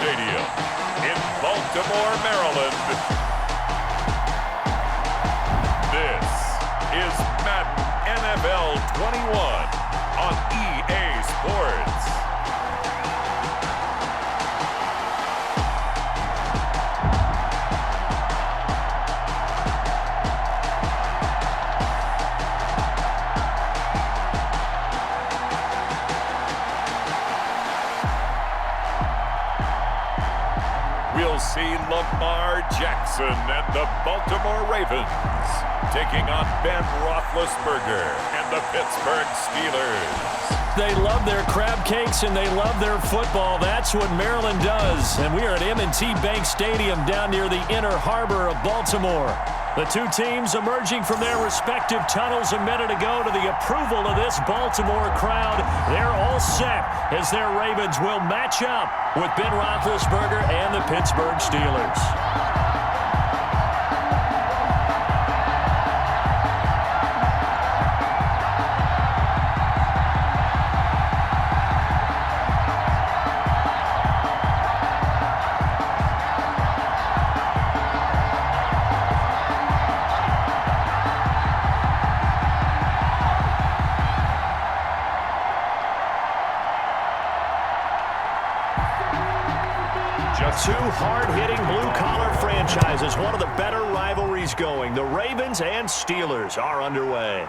Stadium in Baltimore, Maryland. This is Madden NFL 21 on EA Sports. We'll see Lamar Jackson and the Baltimore Ravens taking on Ben Roethlisberger and the Pittsburgh Steelers. They love their crab cakes and they love their football. That's what Maryland does. And we are at M&T Bank Stadium down near the inner harbor of Baltimore. The two teams emerging from their respective tunnels a minute ago to the approval of this Baltimore crowd. They're all set as their Ravens will match up with Ben Roethlisberger and the Pittsburgh Steelers. Two hard-hitting blue-collar franchises, one of the better rivalries going. The Ravens and Steelers are underway.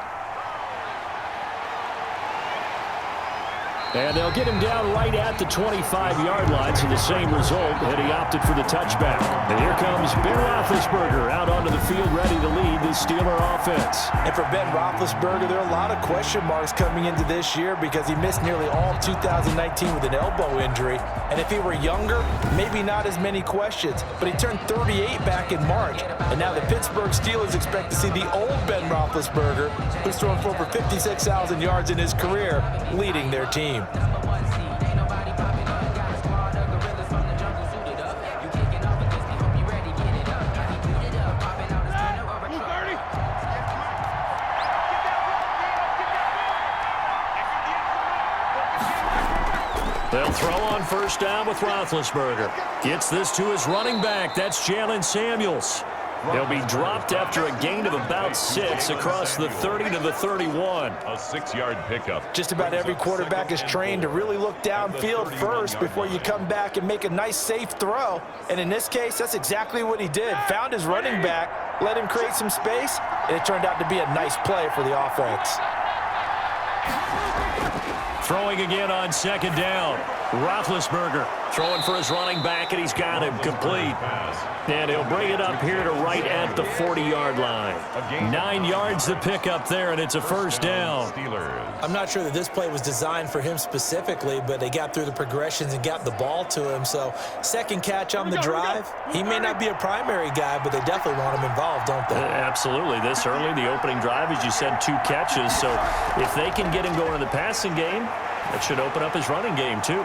And they'll get him down right at the 25-yard line, so the same result, and he opted for the touchback. And here comes Ben Roethlisberger out onto the field ready to lead the Steeler offense. And for Ben Roethlisberger, there are a lot of question marks coming into this year because he missed nearly all of 2019 with an elbow injury. And if he were younger, maybe not as many questions. But he turned 38 back in March. And now the Pittsburgh Steelers expect to see the old Ben Roethlisberger, who's thrown for over 56,000 yards in his career, leading their team. They'll throw on first down with Roethlisberger. Gets this to his running back. That's Jalen Samuels. He'll be dropped after a gain of about 6 across the 30 to the 31. A 6-yard pickup. Just about every quarterback is trained to really look downfield first before you come back and make a nice, safe throw. And in this case, that's exactly what he did. Found his running back, let him create some space, and it turned out to be a nice play for the offense. Throwing again on second down. Roethlisberger throwing for his running back, and he's got him complete. And he'll bring it up here to right at the 40-yard line. 9 yards to pick up there, and it's a first down. I'm not sure that this play was designed for him specifically, but they got through the progressions and got the ball to him. So second catch on the drive. He may not be a primary guy, but they definitely want him involved, don't they? Absolutely. This early, the opening drive, as you said, 2 catches. So if they can get him going in the passing game, that should open up his running game, too.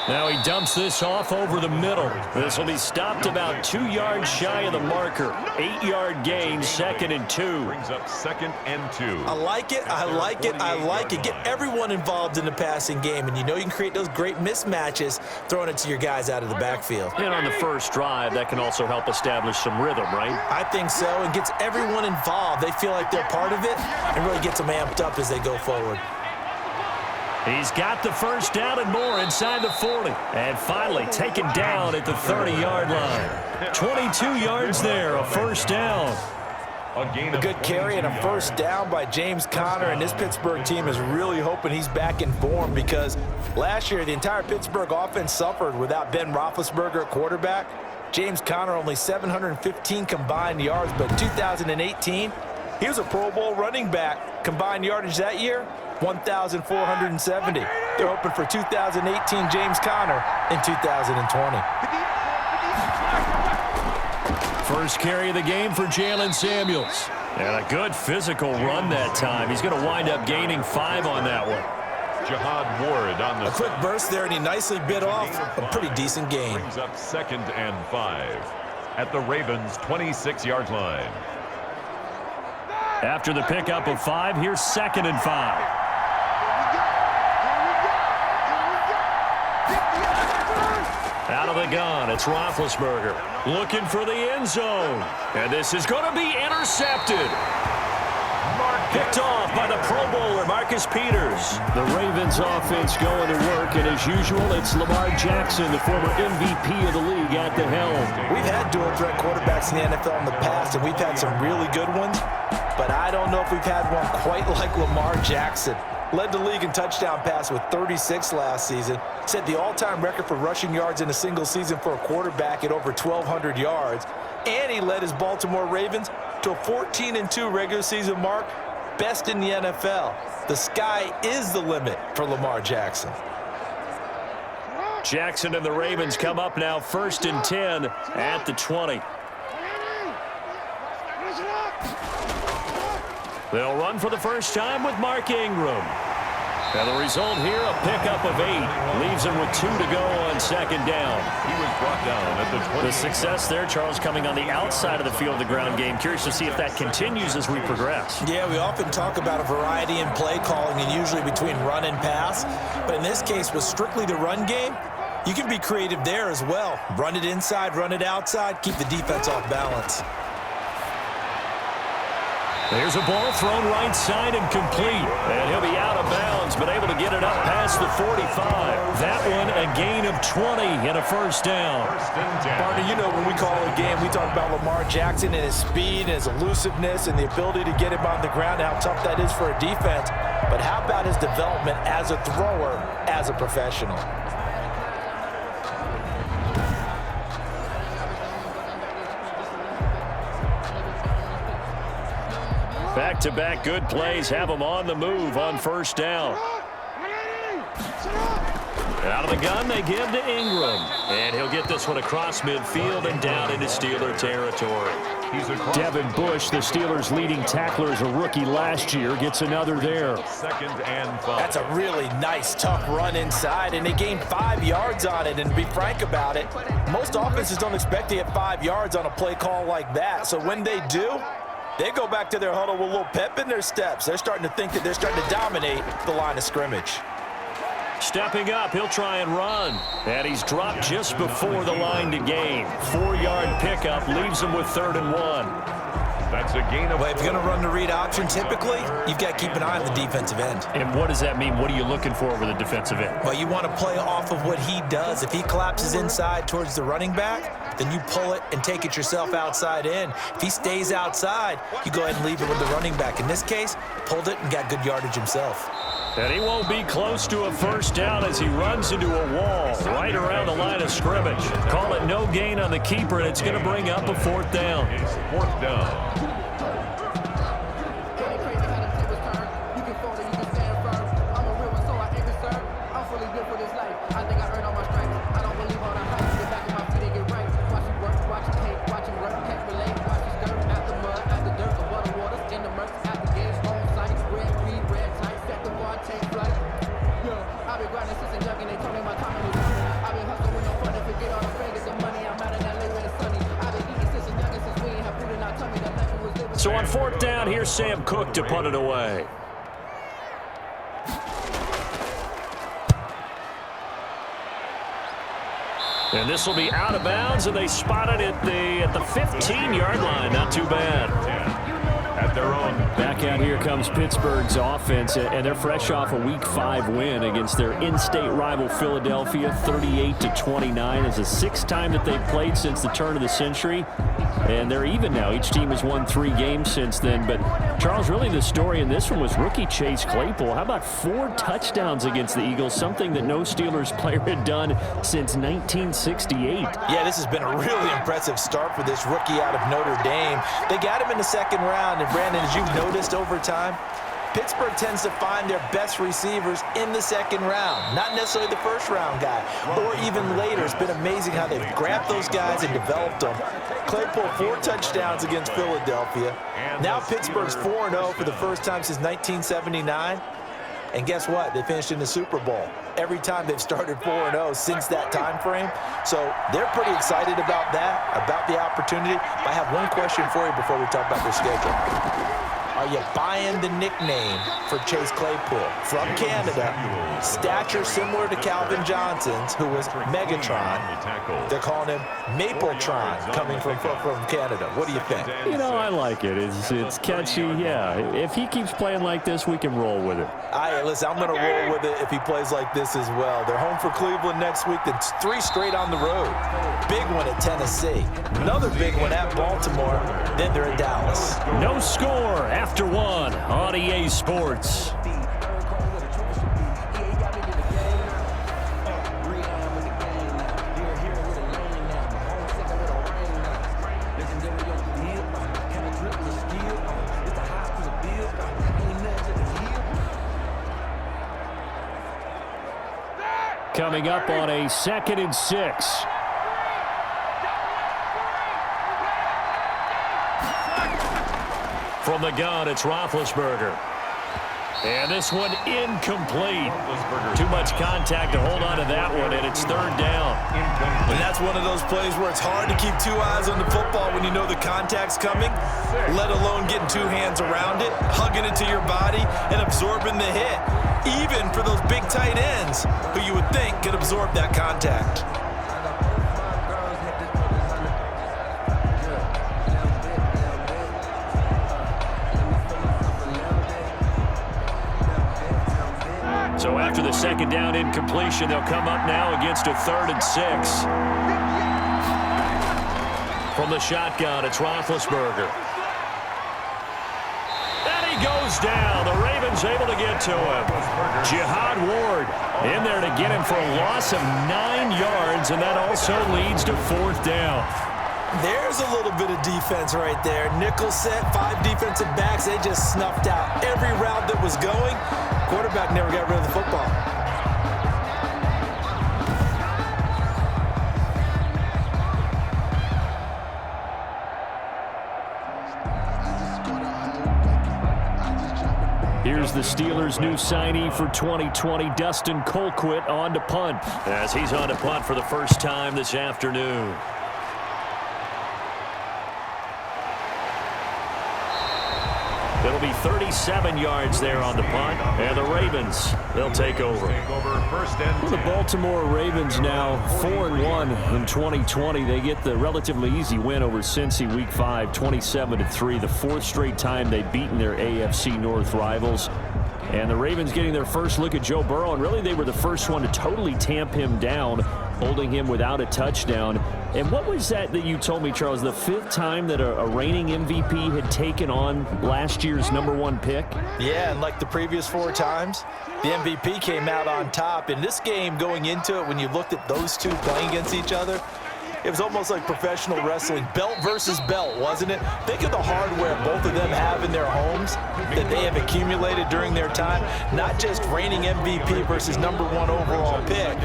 Now he dumps this off over the middle. This will be stopped about 2 yards shy of the marker. 8-yard gain, 2nd and 2. Brings up 2nd and 2. I like it, I like it, I like it. Get everyone involved in the passing game, and you know you can create those great mismatches throwing it to your guys out of the backfield. And on the first drive, that can also help establish some rhythm, right? I think so, and gets everyone involved. They feel like they're part of it and really gets them amped up as they go forward. He's got the first down and more inside the 40. And finally taken down at the 30-yard line. 22 yards there, a first down. A good carry and a first down by James Conner, and this Pittsburgh team is really hoping he's back in form because last year the entire Pittsburgh offense suffered without Ben Roethlisberger at quarterback. James Conner only 715 combined yards, but in 2018, he was a Pro Bowl running back. Combined yardage that year, 1,470. They're hoping for 2018 James Conner in 2020. First carry of the game for Jalen Samuels. And a good physical run that time. He's going to wind up gaining 5 on that one. Jihad Ward on the A quick burst there, and he nicely bit off a pretty decent gain. Brings up 2nd and 5 at the Ravens' 26-yard line. After the pickup of 5, here's 2nd and 5. Out of the the gun. It's Roethlisberger looking for the end zone. And this is going to be intercepted. Picked off by the Pro Bowler, Marcus Peters. The Ravens offense going to work, and as usual, it's Lamar Jackson, the former MVP of the league, at the helm. We've had dual-threat quarterbacks in the NFL in the past, and we've had some really good ones, but I don't know if we've had one quite like Lamar Jackson. Led the league in touchdown pass with 36 last season. Set the all-time record for rushing yards in a single season for a quarterback at over 1,200 yards. And he led his Baltimore Ravens to a 14-2 regular season mark. Best in the NFL. The sky is the limit for Lamar Jackson. Jackson and the Ravens come up now 1st and 10 at the 20. They'll run for the first time with Mark Ingram. And the result here, a pickup of 8. Leaves him with 2 to go on 2nd down. He was brought down at the 20. The success there, Charles, coming on the outside of the field, the ground game. Curious to see if that continues as we progress. Yeah, we often talk about a variety in play calling and usually between run and pass. But in this case, with strictly the run game, you can be creative there as well. Run it inside, run it outside, keep the defense off balance. There's a ball thrown right side and complete. And he'll be out of bounds, but able to get it up past the 45. That one a gain of 20 and a first down. Barney, you know when we call it a game, we talk about Lamar Jackson and his speed and his elusiveness and the ability to get him on the ground and how tough that is for a defense. But how about his development as a thrower, as a professional? Back-to-back good plays have him on the move on 1st down. Out of the gun, they give to Ingram. And he'll get this one across midfield and down into Steeler territory. Devin Bush, the Steelers' leading tackler as a rookie last year, gets another there. 2nd and 5. That's a really nice, tough run inside, and they gained 5 yards on it. And to be frank about it, most offenses don't expect to get 5 yards on a play call like that. So when they do, they go back to their huddle with a little pep in their steps. They're starting to think that they're starting to dominate the line of scrimmage. Stepping up, he'll try and run. And he's dropped just before the line to gain. 4-yard pickup leaves him with 3rd and 1. That's a gain of 4. Well, if you're going to run the read option, typically, you've got to keep an eye on the defensive end. And what does that mean? What are you looking for over the defensive end? Well, you want to play off of what he does. If he collapses inside towards the running back, then you pull it and take it yourself outside in. If he stays outside, you go ahead and leave it with the running back. In this case, pulled it and got good yardage himself. And he won't be close to a first down as he runs into a wall right around the line of scrimmage. Call it no gain on the keeper, and it's going to bring up a 4th down. It's 4th down. So on 4th down, here's Sam Cook to punt it away. And this will be out of bounds, and they spot it at the 15-yard line. Not too bad. At their own. Back out here comes Pittsburgh's offense, and they're fresh off a Week 5 win against their in-state rival Philadelphia, 38-29. It's the 6th time that they've played since the turn of the century, and they're even now. Each team has won 3 games since then. But, Charles, really the story in this one was rookie Chase Claypool. How about 4 touchdowns against the Eagles, something that no Steelers player had done since 1968. Yeah, this has been a really impressive start for this rookie out of Notre Dame. They got him in the 2nd round, and Brandon, as you've noticed over time, Pittsburgh tends to find their best receivers in the 2nd round, not necessarily the 1st round guy, or even later. It's been amazing how they've grabbed those guys and developed them. Claypool, 4 touchdowns against Philadelphia. Now Pittsburgh's 4-0 for the first time since 1979. And guess what? They finished in the Super Bowl every time they've started 4-0 since that time frame. So they're pretty excited about that, about the opportunity. But I have one question for you before we talk about their schedule. Are you buying the nickname for Chase Claypool? From Canada, stature similar to Calvin Johnson's, who was Megatron. They're calling him Mapletron, coming from Canada. What do you think? You know, I like it. It's catchy, yeah. If he keeps playing like this, we can roll with it. Listen, I'm going to roll with it if he plays like this as well. They're home for Cleveland next week, then 3 straight on the road. Big one at Tennessee. Another big one at Baltimore. Then they're in Dallas. No score after 1 on EA Sports. Coming up on a 2nd and 6. From the gun, it's Roethlisberger. And this one incomplete. Too much contact to hold on to that one, and it's 3rd down. And that's one of those plays where it's hard to keep 2 eyes on the football when you know the contact's coming, let alone getting 2 hands around it, hugging it to your body, and absorbing the hit. Even for those big tight ends who you would think could absorb that contact. So after the 2nd down incompletion, they'll come up now against a 3rd and 6. From the shotgun, it's Roethlisberger. And he goes down. The Ravens able to get to him. Jihad Ward in there to get him for a loss of 9 yards, and that also leads to 4th down. There's a little bit of defense right there. Nickel set, 5 defensive backs. They just snuffed out every route that was going. Quarterback never got rid of the football. Here's the Steelers' new signee for 2020, Dustin Colquitt, on to punt, as he's on to punt for the first time this afternoon. It'll be 37 yards there on the punt, and the Ravens, they'll take over. Well, the Baltimore Ravens now 4-1 in 2020. They get the relatively easy win over Cincy Week 5, 27-3, the 4th straight time they've beaten their AFC North rivals. And the Ravens getting their first look at Joe Burrow, and really they were the first one to totally tamp him down, holding him without a touchdown. And what was that you told me, Charles, the 5th time that a reigning MVP had taken on last year's #1 pick? Yeah, and like the previous 4 times, the MVP came out on top. In this game, going into it, when you looked at those 2 playing against each other, it was almost like professional wrestling, belt versus belt, wasn't it? Think of the hardware both of them have in their homes that they have accumulated during their time. Not just reigning MVP versus #1 overall pick,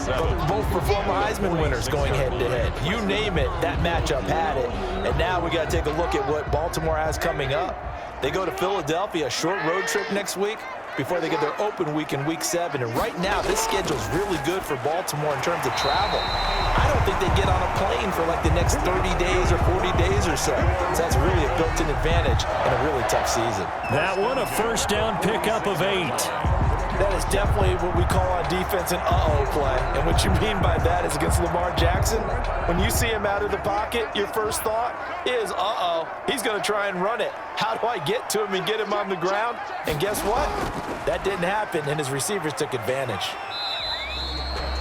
but both former Heisman winners going head-to-head. You name it, that matchup had it. And now we got to take a look at what Baltimore has coming up. They go to Philadelphia, a short road trip next week, before they get their open week in Week 7. And right now, this schedule's really good for Baltimore in terms of travel. I don't think they get on a plane for like the next 30 days or 40 days or so. So that's really a built-in advantage in a really tough season. That one, a 1st down pickup of 8. That is definitely what we call on defense an uh-oh play. And what you mean by that is against Lamar Jackson, when you see him out of the pocket, your first thought is, uh-oh, he's going to try and run it. How do I get to him and get him on the ground? And guess what? That didn't happen, and his receivers took advantage.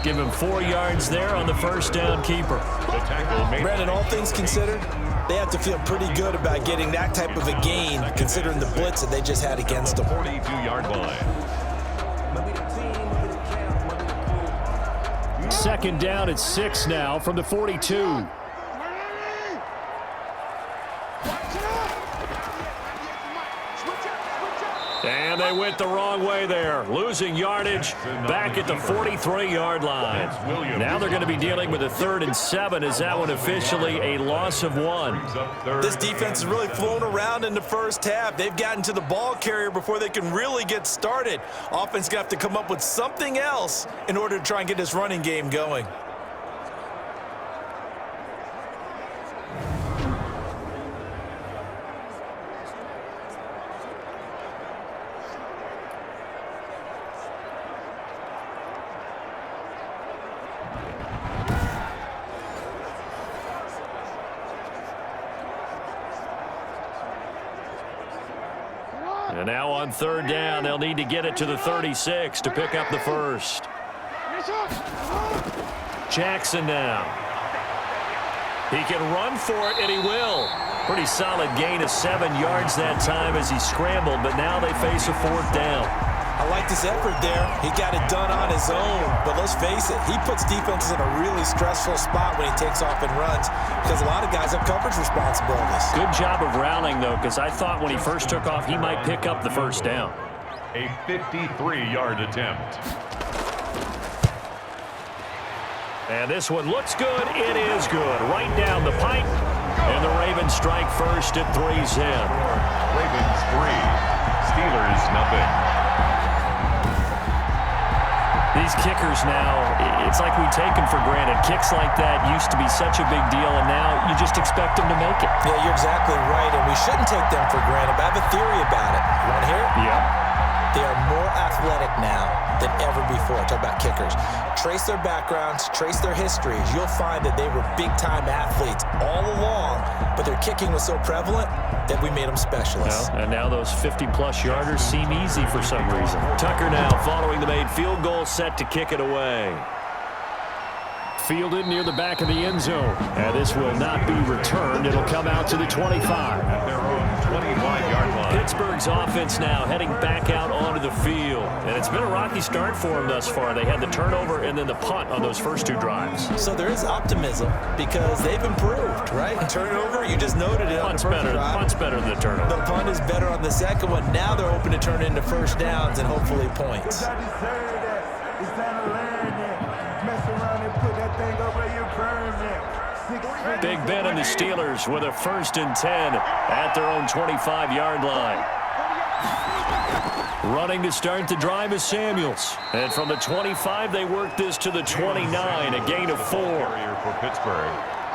Give him 4 yards there on the 1st down keeper. Brandon, all things considered, they have to feel pretty good about getting that type of a gain, considering the blitz that they just had against them. 42-yard line. 2nd down at 6 now from the 42. And they went the wrong way there, losing yardage back at the 43-yard line. Now they're going to be dealing with a 3rd and 7. Is that one officially a loss of 1? This defense has really flown around in the first half. They've gotten to the ball carrier before they can really get started. Offense got to come up with something else in order to try and get this running game going. And now on third down, they'll need to get it to the 36 to pick up the first. Jackson now. He can run for it, and he will. Pretty solid gain of 7 yards that time as he scrambled, but now they face a fourth down. I like his effort there. He got it done on his own, but let's face it, he puts defenses in a really stressful spot when he takes off and runs because a lot of guys have coverage responsibilities. Good job of rallying, though, because I thought when he first took off, he might pick up the first down. A 53-yard attempt. And this one looks good. It is good. Right down the pipe. And the Ravens strike first at 3's in. Ravens 3, Steelers nothing. These kickers now, it's like we take them for granted. Kicks like that used to be such a big deal, and now you just expect them to make it. Yeah, you're exactly right, and we shouldn't take them for granted. But I have a theory about it. You want to hear it? Yeah. They are more athletic now than ever before. Talk about kickers. Trace their backgrounds, trace their histories. You'll find that they were big-time athletes all along, but their kicking was so prevalent that we made them specialists. Well, and now those 50-plus yarders seem easy for some reason. Tucker now following the made field goal, set to kick it away. Fielded near the back of the end zone. And this will not be returned. It'll come out to the 25. At their own 25-yard line. Pittsburgh's offense now heading back out onto the field. And it's been a rocky start for them thus far. They had the turnover and then the punt on those first 2 drives. So there is optimism because they've improved, right? Turnover, you just noted it. Punt's better than the turnover. The punt is better on the second one. Now they're hoping to turn into first downs and hopefully points. Big Ben and the Steelers with a 1st and 10 at their own 25-yard line. Running to start the drive is Samuels. And from the 25, they work this to the 29, a gain of 4. For Pittsburgh.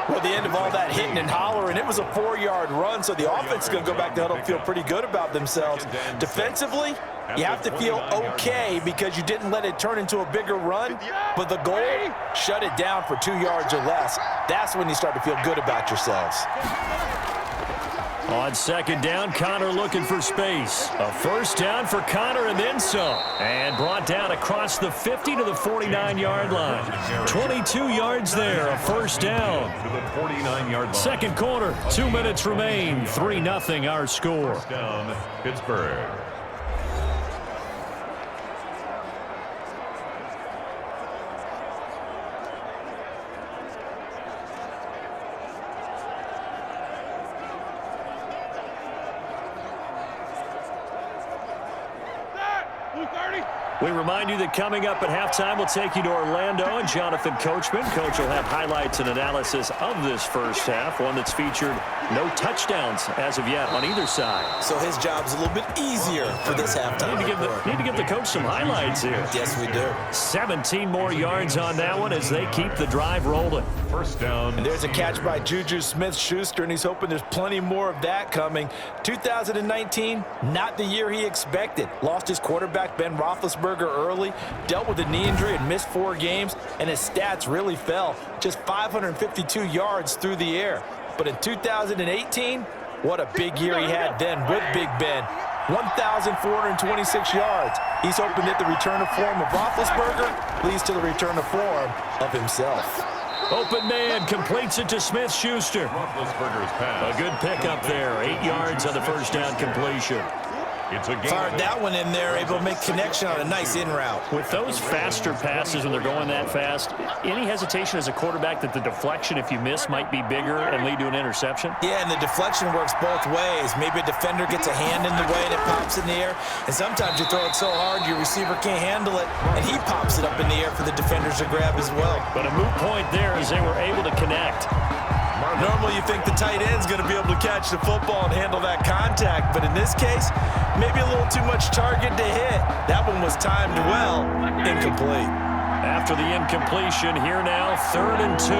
Well, at the end of all that hitting and hollering, it was a 4-yard run, so the offense is going to go back to huddle and feel pretty good about themselves. Defensively, you have to feel okay because you didn't let it turn into a bigger run, but the goal, shut it down for 2 yards or less. That's when you start to feel good about yourselves. On second down, Connor looking for space. A first down for Connor and then some. And brought down across the 50 to the 49-yard line. 22 yards there, a first down. To the 49-yard line. Second quarter, 2 minutes remain. 3-0 our score. First down, Pittsburgh. We remind you that coming up at halftime, we'll take you to Orlando and Jonathan Coachman. Coach will have highlights and analysis of this first half, one that's featured no touchdowns as of yet on either side. So his job's a little bit easier for this halftime. Need to give the coach some highlights here. Yes, we do. 17 more yards on that one as they keep the drive rolling. First down. And there's a catch by Juju Smith-Schuster, and he's hoping there's plenty more of that coming. 2019, not the year he expected. Lost his quarterback, Ben Roethlisberger, early, dealt with a knee injury and missed 4 games, and his stats really fell. Just 552 yards through the air. But in 2018, what a big year he had then with Big Ben. 1,426 yards. He's hoping that the return of form of Roethlisberger leads to the return of form of himself. Open man completes it to Smith-Schuster. Roethlisberger's pass. A good pickup there. 8 yards on the first down completion. It's a game. Fired that one in there, able to make connection on a nice in route. With those faster passes when they're going that fast, any hesitation as a quarterback that the deflection, if you miss, might be bigger and lead to an interception? Yeah, and the deflection works both ways. Maybe a defender gets a hand in the way and it pops in the air. And sometimes you throw it so hard your receiver can't handle it, and he pops it up in the air for the defenders to grab as well. But a moot point there as they were able to connect. Normally you think the tight end's going to be able to catch the football and handle that contact, but in this case, maybe a little too much target to hit. That one was timed well, incomplete. After the incompletion, here now, 3rd and 2.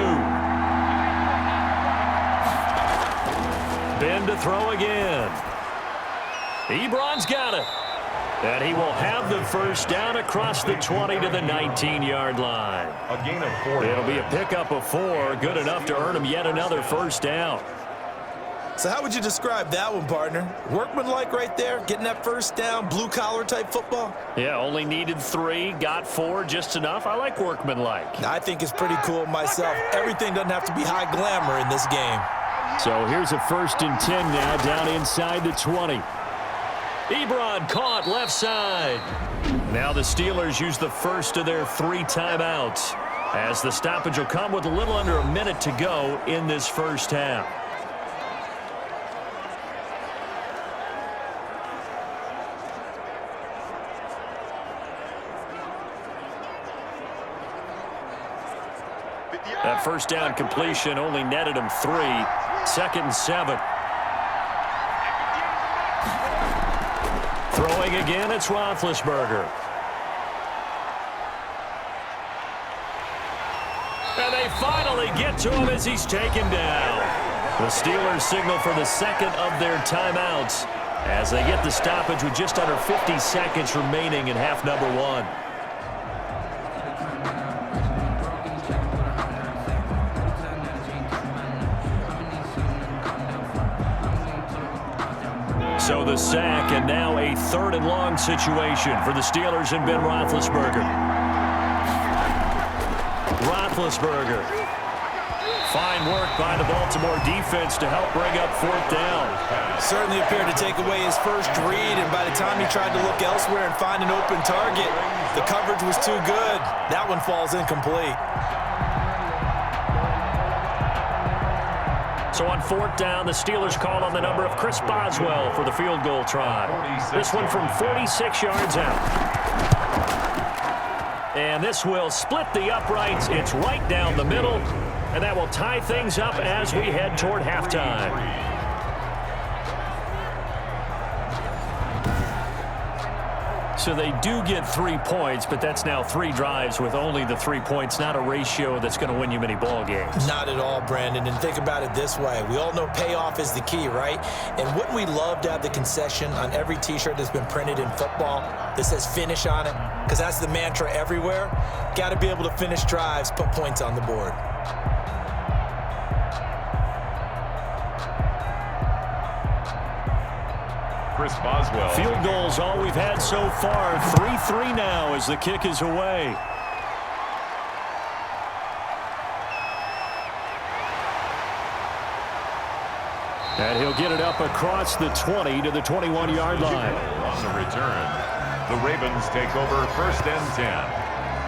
Ben to throw again. Ebron's got it. And he will have the first down across the 20 to the 19-yard line. A gain of 4. It'll be a pickup of 4, good enough to earn him yet another first down. So how would you describe that one, partner? Workmanlike right there, getting that first down, blue-collar type football? Yeah, only needed 3, got 4, just enough. I like workmanlike. I think it's pretty cool myself. Everything doesn't have to be high glamour in this game. So here's a 1st and 10 now, down inside the 20. Ebron caught left side. Now the Steelers use the first of their 3 timeouts, as the stoppage will come with a little under a minute to go in this first half. That first down completion only netted him 3. 2nd and 7. Throwing again, it's Roethlisberger. And they finally get to him as he's taken down. The Steelers signal for the 2nd of their timeouts as they get the stoppage with just under 50 seconds remaining in half number 1. So the sack, and now a 3rd and long situation for the Steelers and Ben Roethlisberger. Roethlisberger. Fine work by the Baltimore defense to help bring up 4th down. Certainly appeared to take away his first read, and by the time he tried to look elsewhere and find an open target, the coverage was too good. That one falls incomplete. So on 4th down, the Steelers call on the number of Chris Boswell for the field goal try. This one from 46 yards out. And this will split the uprights. It's right down the middle. And that will tie things up as we head toward halftime. So they do get 3 points, but that's now 3 drives with only the 3 points, not a ratio that's going to win you many ball games. Not at all, Brandon. And think about it this way. We all know payoff is the key, right? And wouldn't we love to have the concession on every T-shirt that's been printed in football that says finish on it? Because that's the mantra everywhere. Got to be able to finish drives, put points on the board. Chris Boswell. Field goals all we've had so far. 3-3 now as the kick is away. And he'll get it up across the 20 to the 21-yard line. On the return, the Ravens take over 1st and 10.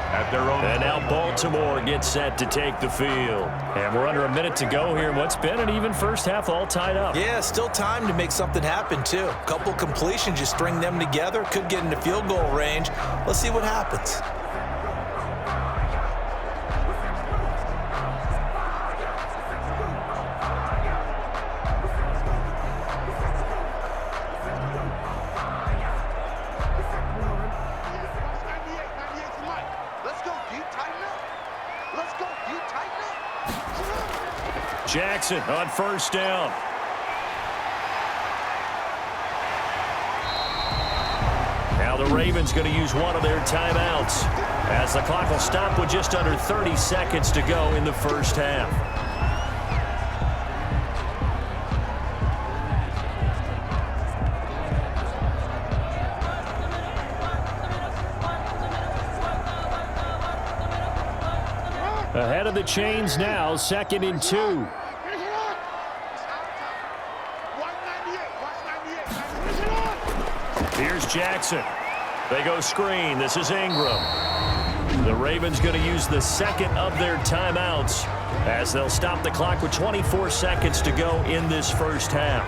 At their own. And now Baltimore gets set to take the field. And we're under a minute to go here in what's been an even first half, all tied up. Yeah, still time to make something happen, too. A couple completions, you string them together, could get into field goal range. Let's see what happens. Jackson on 1st down. Now the Ravens going to use one of their timeouts as the clock will stop with just under 30 seconds to go in the first half. Ahead of the chains now, 2nd and 2. Here's Jackson. They go screen. This is Ingram. The Ravens going to use the 2nd of their timeouts as they'll stop the clock with 24 seconds to go in this first half.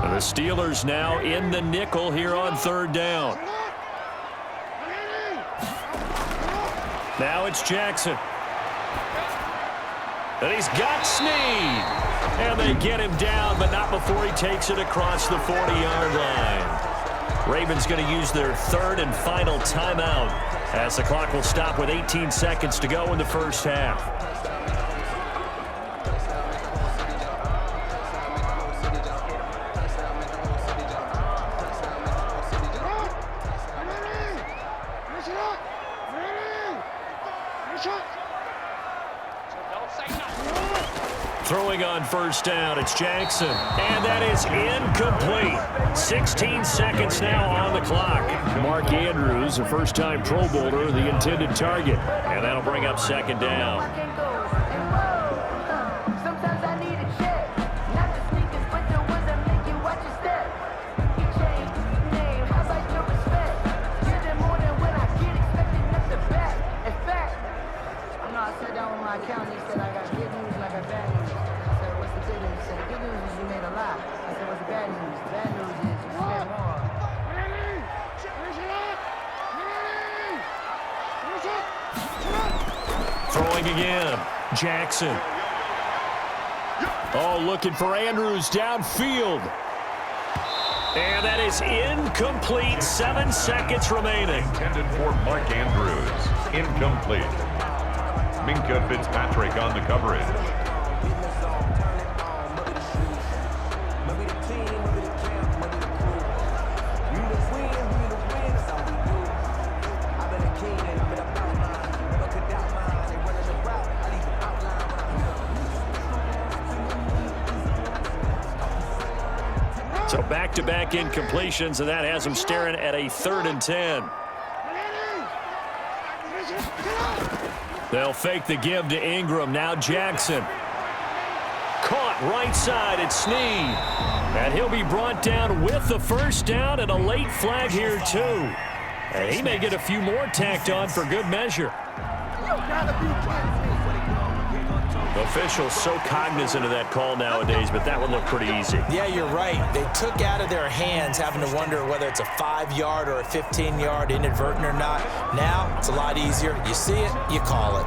The Steelers now in the nickel here on 3rd down. Now it's Jackson. And he's got Snead. And they get him down, but not before he takes it across the 40-yard line. Ravens going to use their 3rd and final timeout as the clock will stop with 18 seconds to go in the first half. Throwing on first down, it's Jackson. And that is incomplete. 16 seconds now on the clock. Mark Andrews, a first-time Pro Bowler, the intended target. And that'll bring up second down. Throwing again, Jackson. Oh, looking for Andrews downfield. And that is incomplete. 7 seconds remaining. Intended for Mark Andrews. Incomplete. Minka Fitzpatrick on the coverage. So back-to-back incompletions, and that has him staring at a 3rd and 10. They'll fake the give to Ingram. Now Jackson. Caught right side at Snead. And he'll be brought down with the first down and a late flag here, too. And he may get a few more tacked on for good measure. Officials so cognizant of that call nowadays, but that one looked pretty easy. Yeah, you're right. They took out of their hands having to wonder whether it's a 5-yard or a 15-yard inadvertent or not. Now, it's a lot easier. You see it, you call it.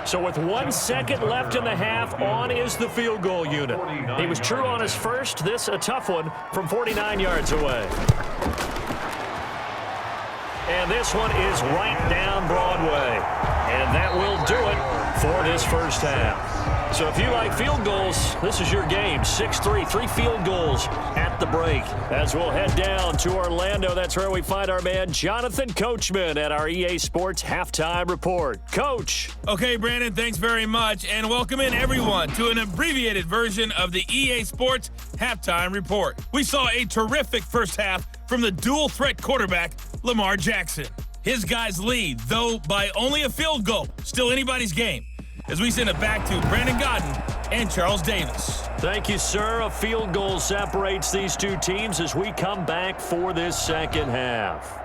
So with 1 second left in the half, on is the field goal unit. He was true on his first. This a tough one from 49 yards away. And this one is right down Broadway. And that will do it for this first half. So if you like field goals, this is your game. 6-3, 3 field goals at the break. As we'll head down to Orlando, that's where we find our man Jonathan Coachman at our EA Sports Halftime Report. Coach. Okay, Brandon, thanks very much. And welcome in, everyone, to an abbreviated version of the EA Sports Halftime Report. We saw a terrific first half from the dual-threat quarterback, Lamar Jackson. His guys lead, though by only a field goal. Still anybody's game. As we send it back to Brandon Godden and Charles Davis. Thank you, sir. A field goal separates these two teams as we come back for this second half.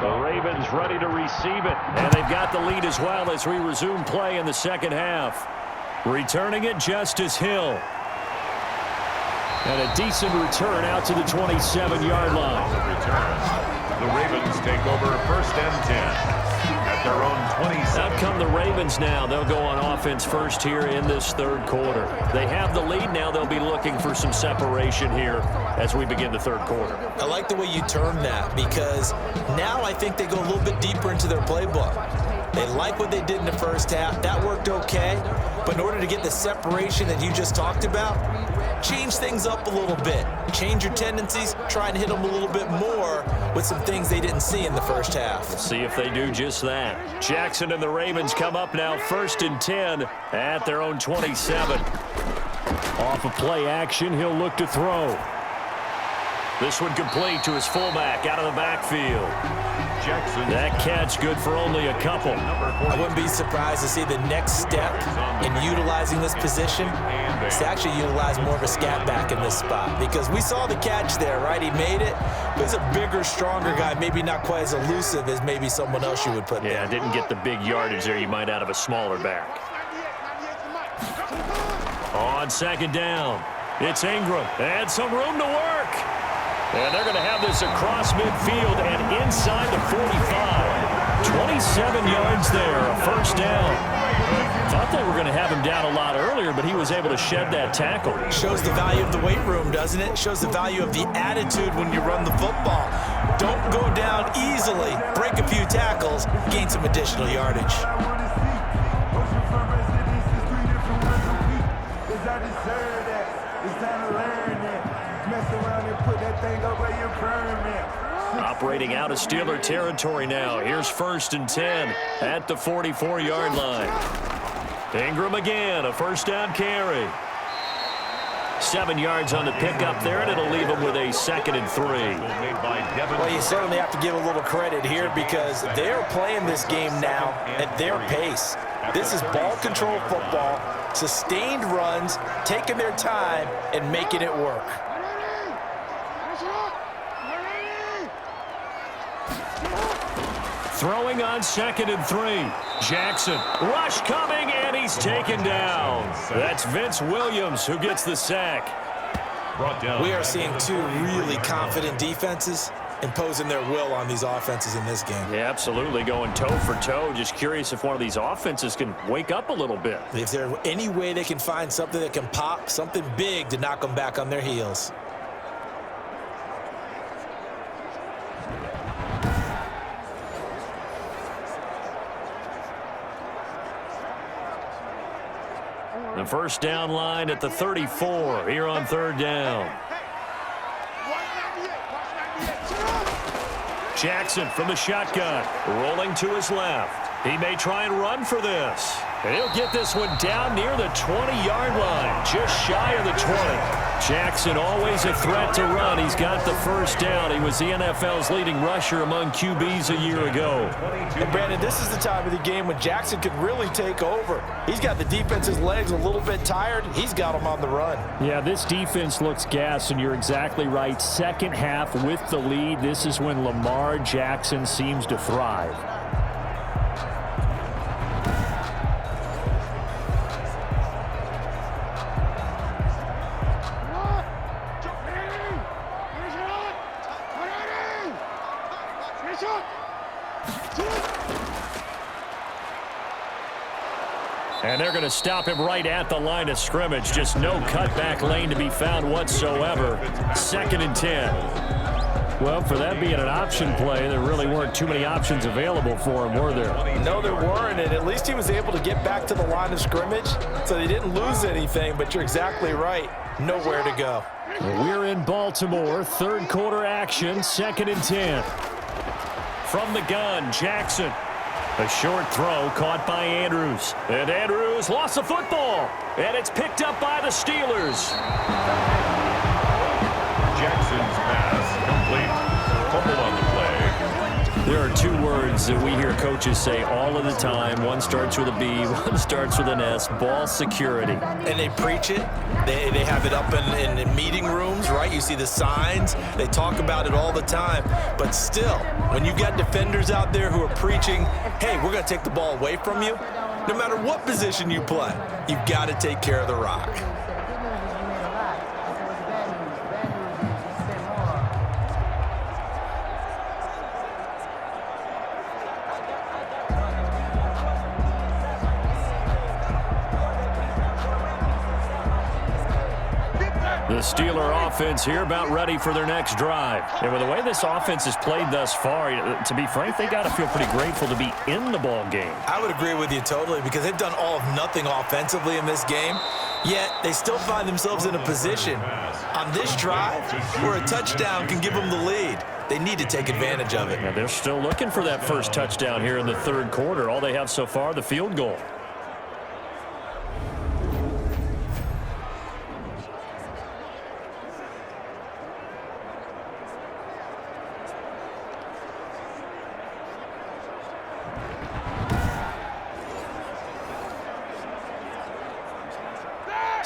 The Ravens ready to receive it, and they've got the lead as well as we resume play in the second half. Returning it, Justice Hill. And a decent return out to the 27-yard line. The Ravens take over 1st and 10 at their own 27. Out come the Ravens now. They'll go on offense first here in this third quarter. They have the lead now. They'll be looking for some separation here as we begin the third quarter. I like the way you term that because now I think they go a little bit deeper into their playbook. They like what they did in the first half. That worked okay. But in order to get the separation that you just talked about, change things up a little bit. Change your tendencies. Try and hit them a little bit more with some things they didn't see in the first half. We'll see if they do just that. Jackson and the Ravens come up now 1st and 10 at their own 27. Off of play action, he'll look to throw. This one complete to his fullback out of the backfield. That catch good for only a couple. I wouldn't be surprised to see the next step in utilizing this position is to actually utilize more of a scat back in this spot, because we saw the catch there, right? He made it. He's a bigger, stronger guy, maybe not quite as elusive as maybe someone else you would put there. Yeah, didn't get the big yardage there you might out of a smaller back. On second down, it's Ingram. And some room to work. And they're going to have this across midfield and inside the 45. 27 yards there, a first down. Thought they were going to have him down a lot earlier, but he was able to shed that tackle. Shows the value of the weight room, doesn't it? Shows the value of the attitude when you run the football. Don't go down easily. Break a few tackles, gain some additional yardage. Operating out of Steeler territory now. Here's 1st and 10 at the 44-yard line. Ingram again, a first down carry. 7 yards on the pickup there, and it'll leave him with a 2nd and 3. Well, you certainly have to give a little credit here because they're playing this game now at their pace. This is ball control football, sustained runs, taking their time and making it work. Throwing on 2nd and 3. Jackson, rush coming, and he's taken down. That's Vince Williams who gets the sack. We are seeing two really confident defenses imposing their will on these offenses in this game. Yeah, absolutely, going toe for toe. Just curious if one of these offenses can wake up a little bit. If there's any way they can find something that can pop, something big to knock them back on their heels. The first down line at the 34 here on 3rd down. Jackson from the shotgun, rolling to his left. He may try and run for this. And he'll get this one down near the 20-yard line, just shy of the 20. Jackson always a threat to run. He's got the first down. He was the NFL's leading rusher among QBs a year ago. And Brandon, this is the time of the game when Jackson could really take over. He's got the defense's legs a little bit tired. He's got them on the run. Yeah, this defense looks gassed, and you're exactly right. Second half with the lead, this is when Lamar Jackson seems to thrive. And they're going to stop him right at the line of scrimmage. Just no cutback lane to be found whatsoever. 2nd and 10. Well, for that being an option play, there really weren't too many options available for him, were there? No, there weren't, and at least he was able to get back to the line of scrimmage, so they didn't lose anything, but you're exactly right. Nowhere to go. We're in Baltimore. 3rd quarter action, 2nd and 10. From the gun, Jackson. A short throw caught by Andrews. And Andrews lost the football. And it's picked up by the Steelers. Jackson's pass complete. Fumble on the play. There are 2 words that we hear coaches say all of the time. One starts with a B, one starts with an S. Ball security. And they preach it. They have it up in meeting rooms, right? You see the signs. They talk about it all the time. But still, when you've got defenders out there who are preaching, hey, we're going to take the ball away from you, no matter what position you play, you've got to take care of the rock. The Steeler offense here about ready for their next drive. And with the way this offense has played thus far, to be frank, they got to feel pretty grateful to be in the ball game. I would agree with you totally because they've done all of nothing offensively in this game, yet they still find themselves in a position on this drive where a touchdown can give them the lead. They need to take advantage of it. And they're still looking for that first touchdown here in the 3rd quarter. All they have so far, the field goal.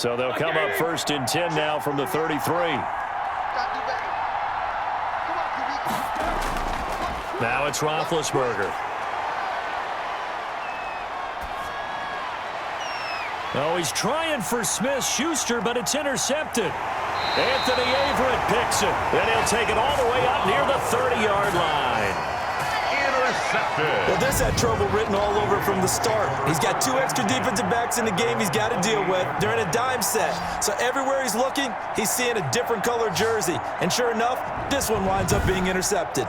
So they'll come up 1st and 10 now from the 33. Now it's Roethlisberger. Oh, he's trying for Smith-Schuster, but it's intercepted. Anthony Averett picks it. Then he'll take it all the way up near the 30-yard line. Intercepted. Well, this had trouble written all over from the start. He's got 2 extra defensive backs in the game he's got to deal with. They're in a dime set. So everywhere he's looking, he's seeing a different color jersey. And sure enough, this one winds up being intercepted.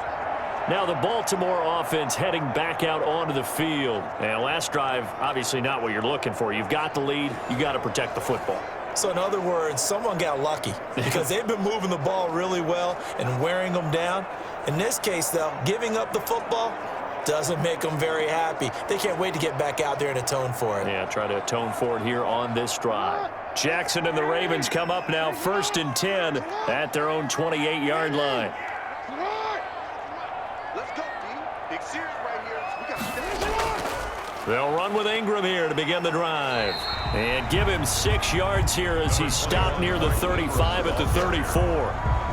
Now the Baltimore offense heading back out onto the field. And last drive, obviously not what you're looking for. You've got the lead. You got to protect the football. So in other words, someone got lucky because they've been moving the ball really well and wearing them down. In this case, though, giving up the football doesn't make them very happy. They can't wait to get back out there and atone for it. Yeah, try to atone for it here on this drive. Jackson and the Ravens come up now 1st and 10 at their own 28-yard line. Let's go, D. Big series right here. We got to They'll run with Ingram here to begin the drive. And give him 6 yards here as he's stopped near the 35 at the 34.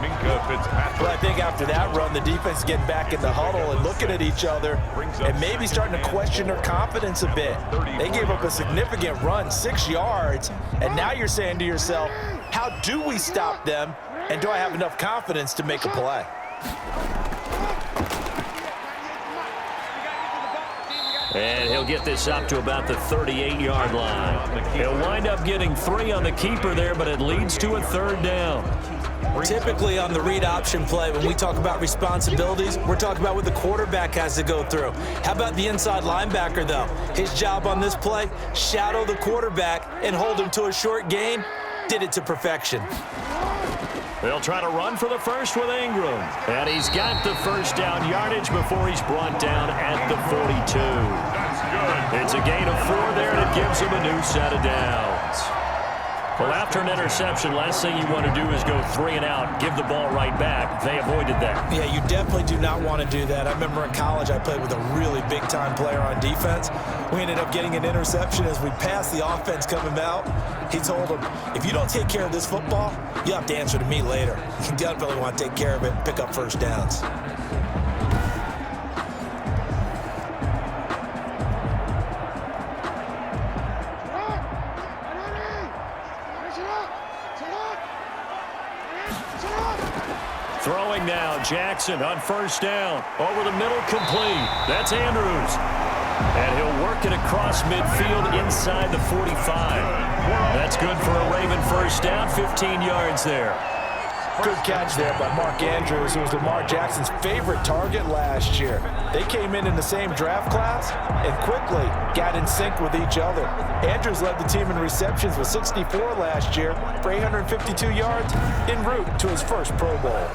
Minka Fitzpatrick. Well, I think after that run, the defense getting back in the huddle and looking at each other and maybe starting to question their confidence a bit. They gave up a significant run, 6 yards, and now you're saying to yourself, how do we stop them, and do I have enough confidence to make a play? And he'll get this up to about the 38-yard line. He'll wind up getting 3 on the keeper there, but it leads to a 3rd down. Typically on the read option play, when we talk about responsibilities, we're talking about what the quarterback has to go through. How about the inside linebacker, though? His job on this play, shadow the quarterback and hold him to a short gain. Did it to perfection. They'll try to run for the first with Ingram. And he's got the 1st down yardage before he's brought down at the 42. That's good. It's a gain of 4 there, and it gives him a new set of downs. Well, after an interception, last thing you want to do is go 3 and out, give the ball right back. They avoided that. Yeah, you definitely do not want to do that. I remember in college I played with a really big-time player on defense. We ended up getting an interception as we passed the offense coming out. He told him, if you don't take care of this football, you have to answer to me later. You definitely want to take care of it and pick up 1st downs. Throwing now, Jackson on 1st down. Over the middle, complete. That's Andrews. And he'll work it across midfield inside the 45. That's good for a Raven 1st down, 15 yards there. Good catch there by Mark Andrews, who was Lamar Jackson's favorite target last year. They came in the same draft class and quickly got in sync with each other. Andrews led the team in receptions with 64 last year for 852 yards en route to his first Pro Bowl.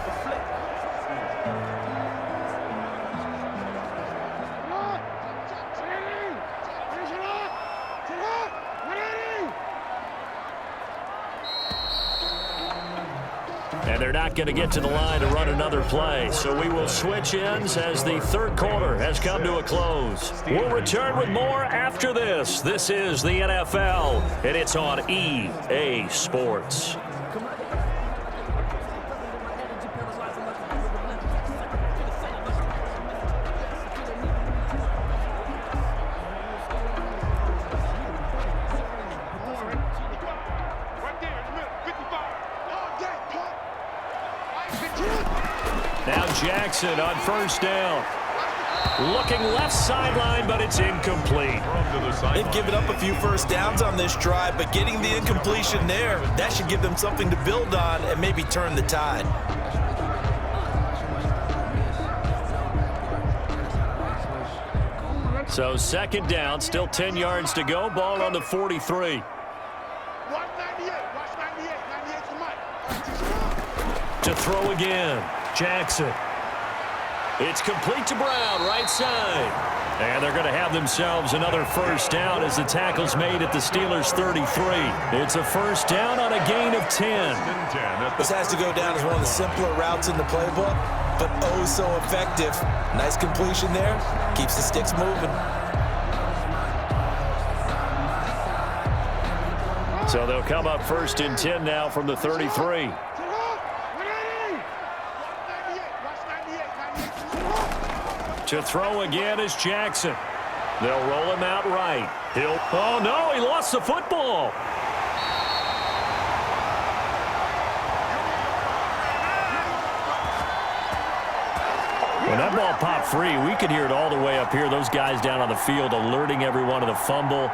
And they're not going to get to the line to run another play. So we will switch ends as the 3rd quarter has come to a close. We'll return with more after this. This is the NFL, and it's on EA Sports. Now Jackson on 1st down. Looking left sideline, but it's incomplete. They've given up a few 1st downs on this drive, but getting the incompletion there, that should give them something to build on and maybe turn the tide. So 2nd down, still 10 yards to go. Ball on the 43. To throw again, Jackson. It's complete to Brown, right side. And they're going to have themselves another 1st down as the tackle's made at the Steelers' 33. It's a 1st down on a gain of 10. This has to go down as one of the simpler routes in the playbook, but oh so effective. Nice completion there. Keeps the sticks moving. So they'll come up 1st and 10 now from the 33. To throw again is Jackson. They'll roll him out right. Oh, no, he lost the football. When that ball popped free, we could hear it all the way up here. Those guys down on the field alerting everyone of the fumble.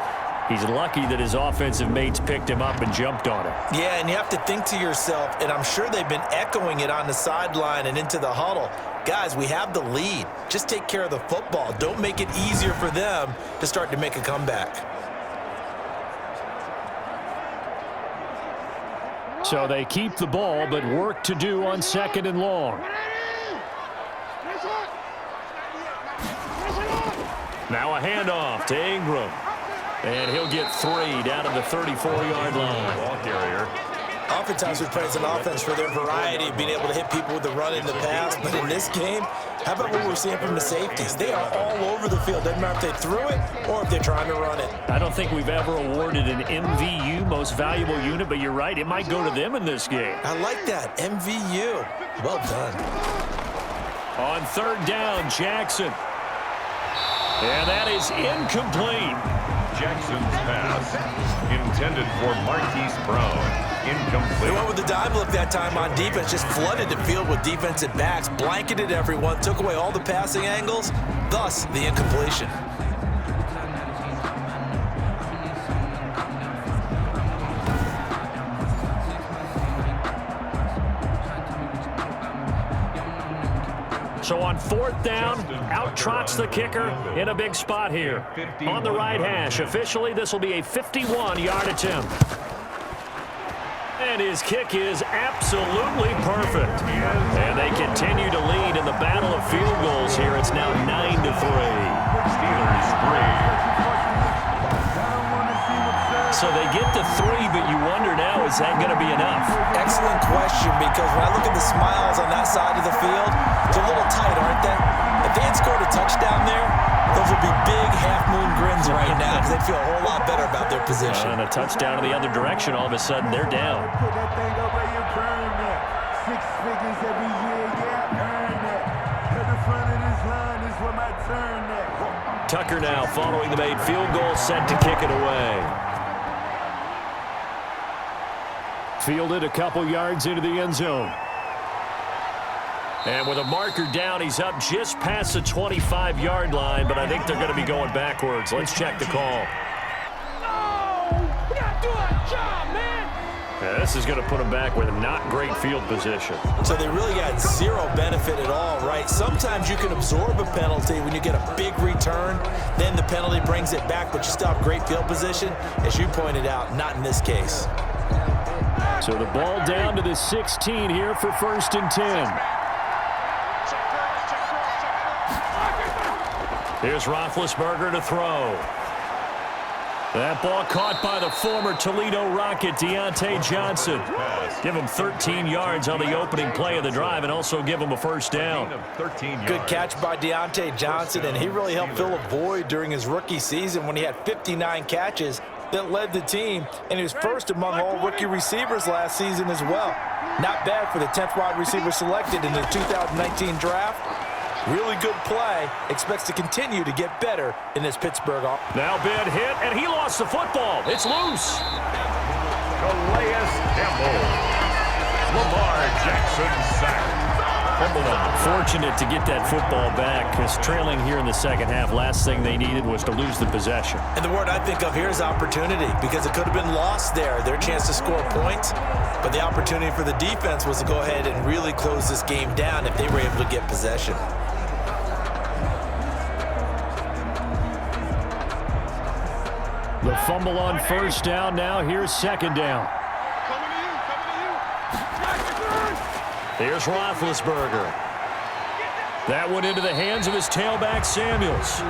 He's lucky that his offensive mates picked him up and jumped on him. Yeah, and you have to think to yourself, and I'm sure they've been echoing it on the sideline and into the huddle. Guys, we have the lead. Just take care of the football. Don't make it easier for them to start to make a comeback. So they keep the ball, but work to do on 2nd and long. Now a handoff to Ingram. And he'll get 3 down to the 34-yard line. Ball carrier. Oftentimes we praise an offense for their variety of being able to hit people with the run and the pass. But in this game, how about what we're seeing from the safeties? They are all over the field. Doesn't matter if they threw it or if they're trying to run it. I don't think we've ever awarded an MVU, most valuable unit, but you're right, it might go to them in this game. I like that, MVU. Well done. On 3rd down, Jackson. And that is incomplete. Jackson's pass intended for Marquise Brown. They Incomplete. went with the dime look that time on defense, just flooded the field with defensive backs, blanketed everyone, took away all the passing angles, thus the incompletion. So on 4th down, out trots the kicker in a big spot here. On the right hash, officially this will be a 51-yard attempt. And his kick is absolutely perfect. And they continue to lead in the battle of field goals here. It's now 9-3. Steelers 3. So they get to 3, but you wonder now, is that going to be enough? Excellent question, because when I look at the smiles on that side of the field, they're a little tight, aren't they? If they had scored a touchdown there, those would be big half-moon grins right now because they'd feel a whole lot better about their position. And a touchdown in the other direction, all of a sudden they're down. Put that thing up where you burn that. 6 figures every year, yeah, earn that. To the front of this line is where my turn at. Tucker now following the made field goal, set to kick it away. Fielded a couple yards into the end zone. And with a marker down, he's up just past the 25-yard line, but I think they're going to be going backwards. Let's check the call. We gotta do our job, man. Yeah, this is going to put them back with not great field position. So they really got zero benefit at all, right? Sometimes you can absorb a penalty when you get a big return, then the penalty brings it back, but you still have great field position. As you pointed out, not in this case. So the ball down to the 16 here for 1st and 10. Here's Roethlisberger to throw. That ball caught by the former Toledo Rocket, Deontay Johnson. Give him 13 yards on the opening play of the drive and also give him a 1st down. Good catch by Deontay Johnson, and he really helped fill a void during his rookie season when he had 59 catches that led the team, and he was first among all rookie receivers last season as well. Not bad for the 10th wide receiver selected in the 2019 draft. Really good play. Expects to continue to get better in this Pittsburgh offense. Now Ben hit, and he lost the football. It's loose. Calais Campbell. Lamar Jackson sack. Fortunate to get that football back, because trailing here in the second half, last thing they needed was to lose the possession. And the word I think of here is opportunity, because it could have been lost there, their chance to score points. But the opportunity for the defense was to go ahead and really close this game down if they were able to get possession. The fumble on 1st down. Now here's 2nd down. Here's Roethlisberger. That went into the hands of his tailback, Samuels.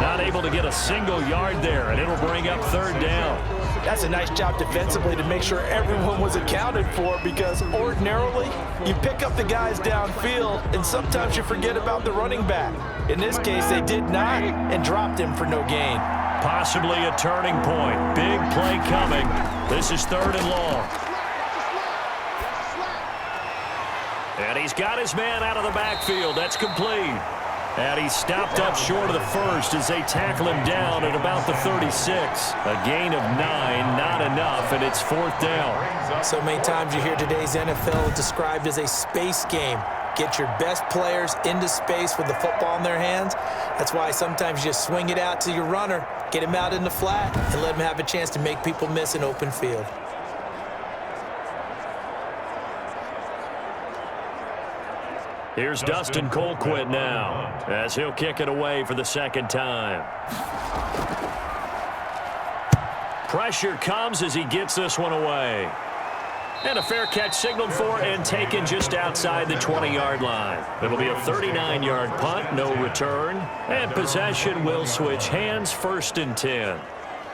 Not able to get a single yard there, and it'll bring up third down. That's a nice job defensively to make sure everyone was accounted for, because ordinarily you pick up the guys downfield and sometimes you forget about the running back. In this case, they did not and dropped him for no gain. Possibly a turning point. Big play coming. This is third and long. And he's got his man out of the backfield. That's complete. And he stopped up short of the first as they tackle him down at about the 36. A gain of 9, not enough, and it's fourth down. So many times you hear today's NFL described as a space game. Get your best players into space with the football in their hands. That's why sometimes you just swing it out to your runner, get him out in the flat, and let him have a chance to make people miss an open field. Here's Dustin Colquitt now, as he'll kick it away for the second time. Pressure comes as he gets this one away. And a fair catch signaled for and taken just outside the 20-yard line. It'll be a 39-yard punt, no return. And possession will switch hands, first and 10.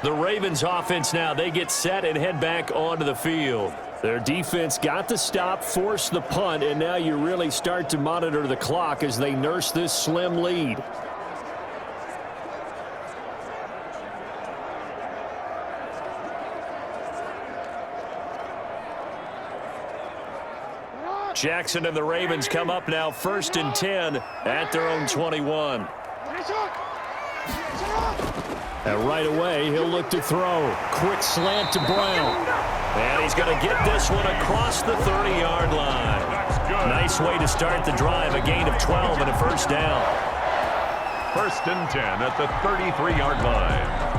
The Ravens offense now, they get set and head back onto the field. Their defense got the stop, forced the punt, and now you really start to monitor the clock as they nurse this slim lead. Jackson and the Ravens come up now first and 10 at their own 21. And right away, he'll look to throw. Quick slant to Brown. And he's going to get this one across the 30-yard line. Nice way to start the drive. A gain of 12 and a first down. First and 10 at the 33-yard line.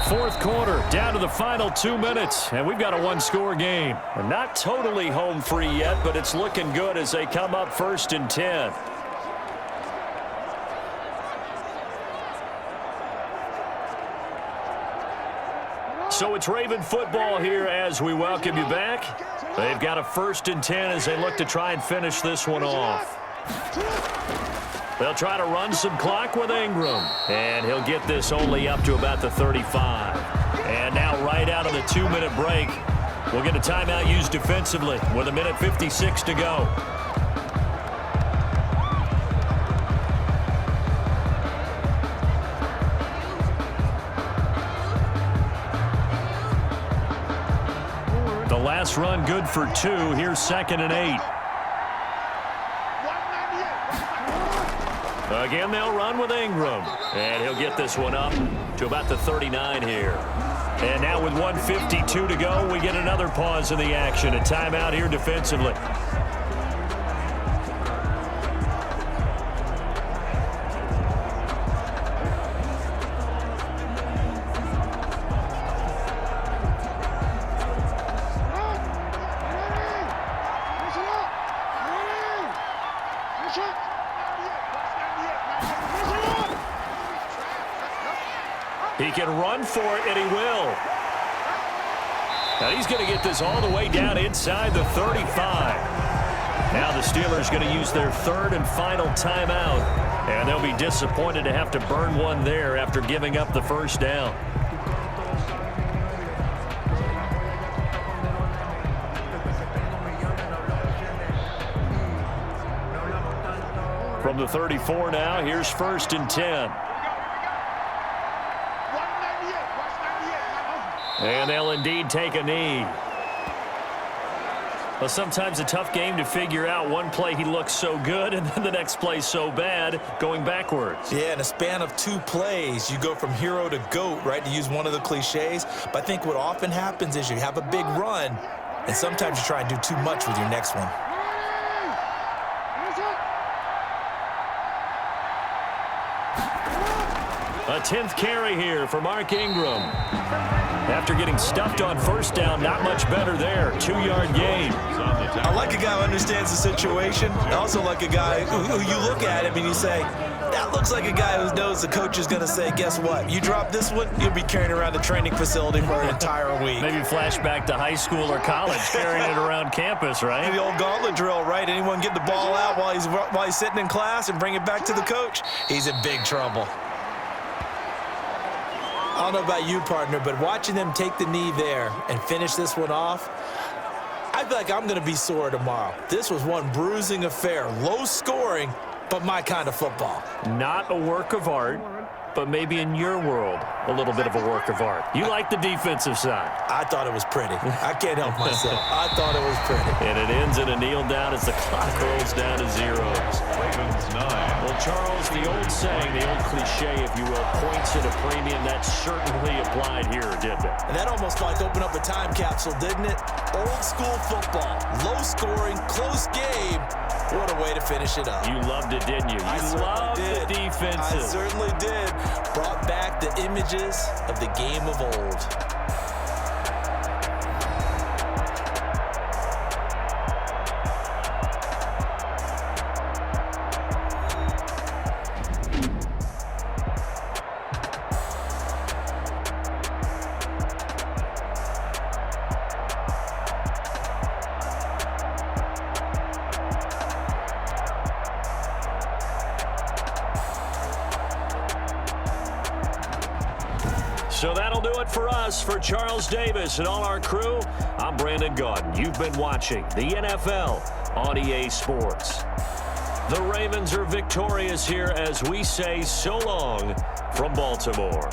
Fourth quarter, down to the final 2 minutes, and we've got a one-score game. Not totally home free yet, but it's looking good as they come up first and 10. So it's Raven football here as we welcome you back. They've got a first and 10 as they look to try and finish this one off. They'll try to run some clock with Ingram. And he'll get this only up to about the 35. And now right out of the 2-minute break, we'll get a timeout used defensively with 1:56 to go. The last run good for 2. Here's second and 8. Again, they'll run with Ingram. And he'll get this one up to about the 39 here. And now with 1:52 to go, we get another pause in the action. A timeout here defensively. He can run for it, and he will. Now he's going to get this all the way down inside the 35. Now the Steelers going to use their third and final timeout, and they'll be disappointed to have to burn one there after giving up the first down. From the 34 now, here's first and 10. And they'll indeed take a knee. Well, sometimes a tough game to figure out. One play he looks so good, and then the next play so bad, going backwards. Yeah, in a span of 2 plays, you go from hero to GOAT, right, to use one of the cliches. But I think what often happens is you have a big run, and sometimes you try and do too much with your next one. A 10th carry here for Mark Ingram. After getting stuffed on first down, not much better there. 2-yard gain. I like a guy who understands the situation. I also like a guy who you look at him and you say, That looks like a guy who knows the coach is going to say, guess what? You drop this one, you'll be carrying around the training facility for an entire week. Maybe flashback to high school or college, carrying it around campus, right? The old gauntlet drill, right? Anyone get the ball out while he's sitting in class and bring it back to the coach? He's in big trouble. I don't know about you, partner, but watching them take the knee there and finish this one off, I feel like I'm going to be sore tomorrow. This was one bruising affair. Low scoring, but my kind of football. Not a work of art, but maybe in your world, a little bit of a work of art. You like the defensive side. I thought it was pretty. I can't help myself. I thought it was pretty. And it ends in a kneel down as the clock rolls down to zeros. Ravens 9. Well, Charles, the old saying, the old cliche, if you will, points at a premium, that certainly applied here, didn't it? And that almost like opened up a time capsule, didn't it? Old school football, low scoring, close game. What a way to finish it up. You loved it, didn't you? You loved the defensive. I certainly did. Brought back the images of the game of old. So that'll do it for us. For Charles Davis and all our crew, I'm Brandon Gaudin. You've been watching the NFL on EA Sports. The Ravens are victorious here as we say so long from Baltimore.